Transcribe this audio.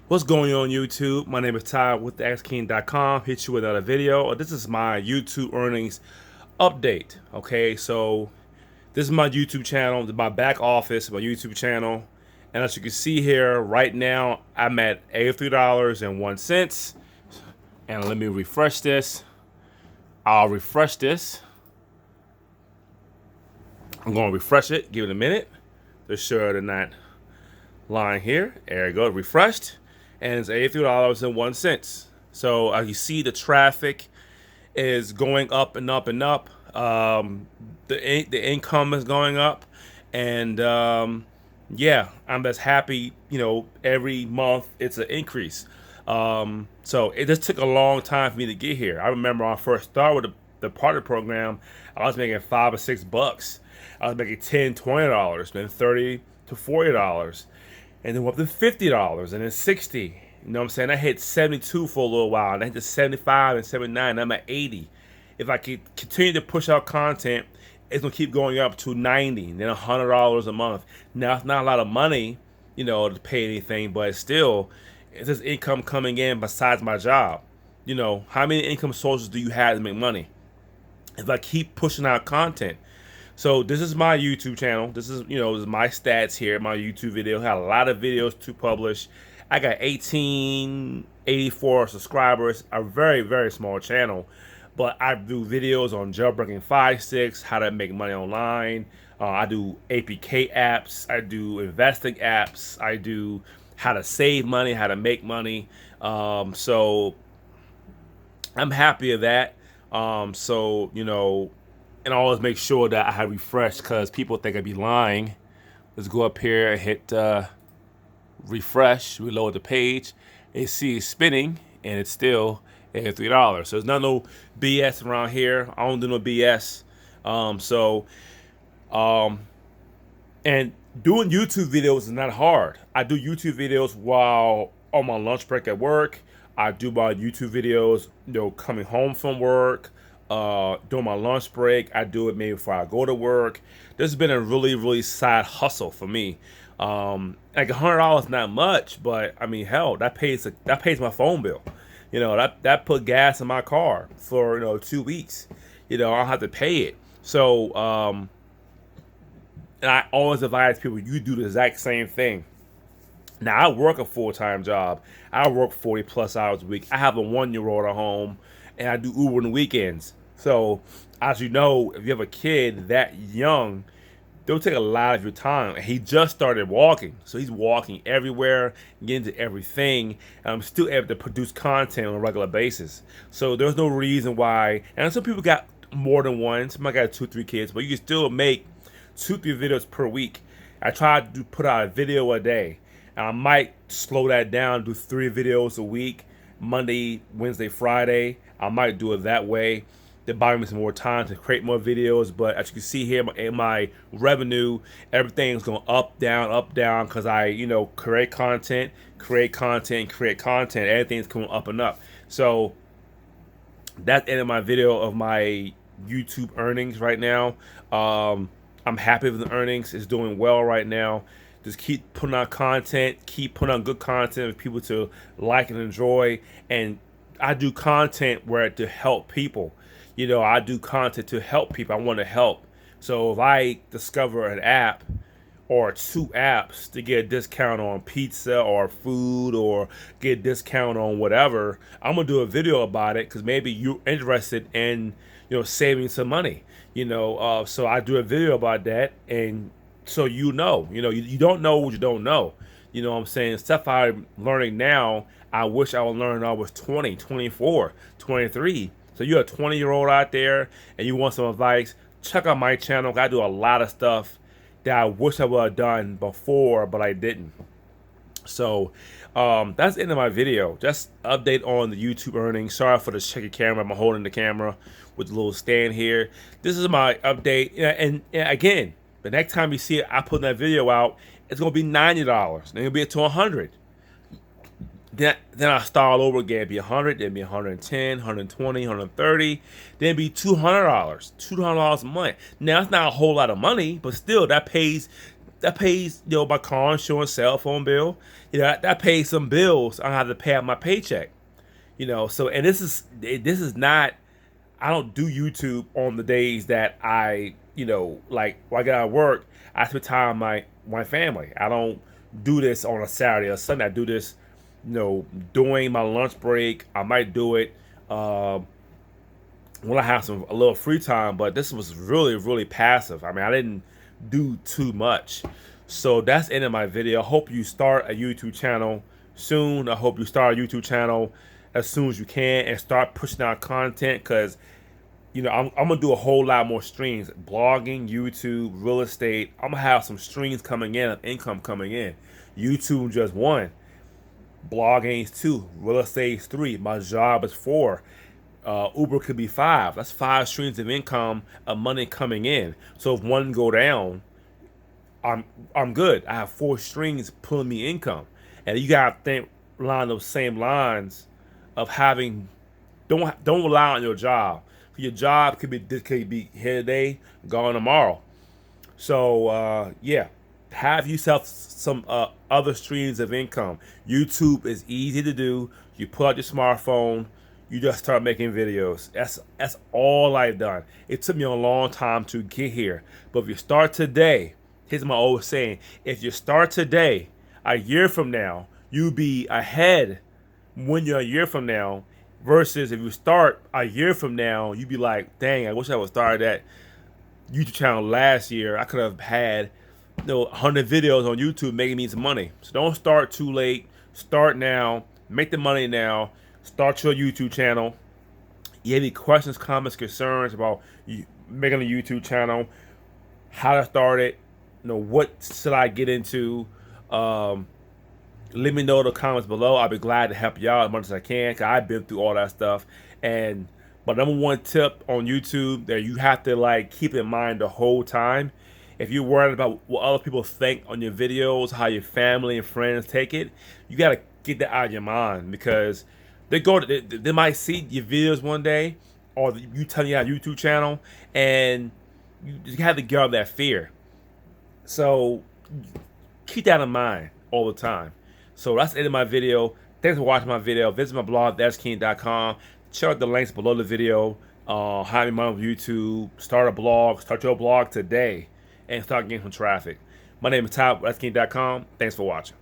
What's going on YouTube? My name is Ty with theXKing.com. Hit you with another video. This is my YouTube earnings update. Okay, so this is my YouTube channel, my back office, my YouTube channel. And as you can see here, right now I'm at $83.01. And let me refresh this. I'll refresh this. I'm going to refresh it, give it a minute to show it in that line here. There you go, refreshed. And it's $83.01. So as you see, the traffic is going up and up and up. The income is going up, and yeah, I'm just happy. You know, every month it's an increase. So it just took a long time for me to get here. I remember when I first started with the partner program, I was making $5 or $6. I was making $10, $20, then $30 to $40. And then up to $50 and then $60. You know what I'm saying? I hit 72 for a little while, and I hit to 75 and 79. I'm at 80. If I continue to push out content, it's gonna keep going up to 90, and then $100 a month. Now it's not a lot of money, you know, to pay anything, but still, it's just income coming in besides my job. You know, how many income sources do you have to make money? If I keep pushing out content. So this is my YouTube channel. This is, you know, this is my stats here, my YouTube video. I had a lot of videos to publish. I got 1884 subscribers, a very, very small channel. But I do videos on jailbreaking 5.6, how to make money online. I do APK apps. I do investing apps. I do how to save money, how to make money. So I'm happy of that. So, you know, and I always make sure that I have refreshed because people think I'd be lying. Let's go up here and hit refresh, reload the page. And see it's spinning, and it's still at $3. So there's no BS around here. I don't do no BS. And doing YouTube videos is not hard. I do YouTube videos while on my lunch break at work. I do my YouTube videos, you know, coming home from work. During my lunch break, I do it maybe before I go to work. This has been a really, really side hustle for me. Like $100 not much, but I mean, hell, that pays my phone bill. You know, that put gas in my car for, you know, 2 weeks. You know, I'll have to pay it. So, and I always advise people, you do the exact same thing. Now, I work a full-time job. I work 40 plus hours a week. I have a 1-year-old at home, and I do Uber on the weekends. So, as you know, if you have a kid that young, they'll take a lot of your time. He just started walking, so he's walking everywhere, getting to everything, and I'm still able to produce content on a regular basis. So there's no reason why. And some people got more than one. Some might got 2, 3 kids, but you can still make 2, 3 videos per week. I try to put out a video a day. And I might slow that down, do 3 videos a week, Monday, Wednesday, Friday. I might do it that way. That buy me some more time to create more videos. But as you can see here in my revenue, everything's going up, down, because I, you know, create content. Everything's going up and up. So that's the end of my video of my YouTube earnings right now. I'm happy with the earnings. It's doing well right now. Just keep putting out content, keep putting out good content for people to like and enjoy. And I do content where to help people. You know, I do content to help people. I want to help. So if I discover an app or 2 apps to get a discount on pizza or food or get a discount on whatever, I'm going to do a video about it because maybe you're interested in, you know, saving some money. You know, so I do a video about that, and so you know, you don't know what you don't know. You know what I'm saying? Stuff I'm learning now, I wish I would learn when I was 20, 24, 23. So you're a 20-year-old out there and you want some advice, check out my channel. I do a lot of stuff that I wish I would have done before, but I didn't. So that's the end of my video. Just update on the YouTube earnings. Sorry for the shaky camera. I'm holding the camera with the little stand here. This is my update. And again, the next time you see it, I put that video out, it's going to be $90. Then it'll be to $100. Then I start all over again. It'd be $100, then be $110, $120, $130, then it'd be $200, $200 a month. Now it's not a whole lot of money, but still that pays that pays, my car insurance, cell phone bill. That pays some bills I have to pay out my paycheck. So, and this is not, I don't do YouTube on the days that I, like when I get out of work, I spend time with my family. I don't do this on a Saturday or Sunday. I do this, during my lunch break. I might do it when I have a little free time, but this was really, really passive. I mean, I didn't do too much. So that's the end of my video. I hope you start a YouTube channel soon. I hope you start a YouTube channel as soon as you can and start pushing out content, because I'm gonna do a whole lot more streams: blogging, YouTube, real estate. I'm gonna have some streams coming in, of income coming in. YouTube just 1, blogging is 2, real estate is 3, my job is 4. Uber could be 5. That's 5 streams of income, of money coming in. So if one go down, I'm good. I have 4 streams pulling me income. And you gotta think along those same lines of having, don't rely on your job. Your job could be here today, gone tomorrow. So yeah, have yourself some other streams of income. YouTube is easy to do. You pull out your smartphone, you just start making videos. That's all I've done. It took me a long time to get here, but if you start today, here's my old saying: if you start today, a year from now, you'll be ahead when you're a year from now. Versus if you start a year from now, you'd be like, dang, I wish I would start that YouTube channel last year. I could have had 100 videos on YouTube making me some money. So don't start too late. Start now. Make the money now. Start your YouTube channel. You have any questions, comments, concerns about making a YouTube channel, how to start it, what should I get into? Let me know in the comments below. I'll be glad to help you out as much as I can, because I've been through all that stuff. And my number 1 tip on YouTube that you have to keep in mind the whole time: if you're worried about what other people think on your videos, how your family and friends take it, you got to get that out of your mind, because they might see your videos one day, or you telling your YouTube channel, and you have to get out of that fear. So keep that in mind all the time. So that's the end of my video. Thanks for watching my video. Visit my blog, thatsking.com. Check out the links below the video. How to make money on YouTube. Start a blog. Start your blog today and start getting some traffic. My name is Todd, thatsking.com. Thanks for watching.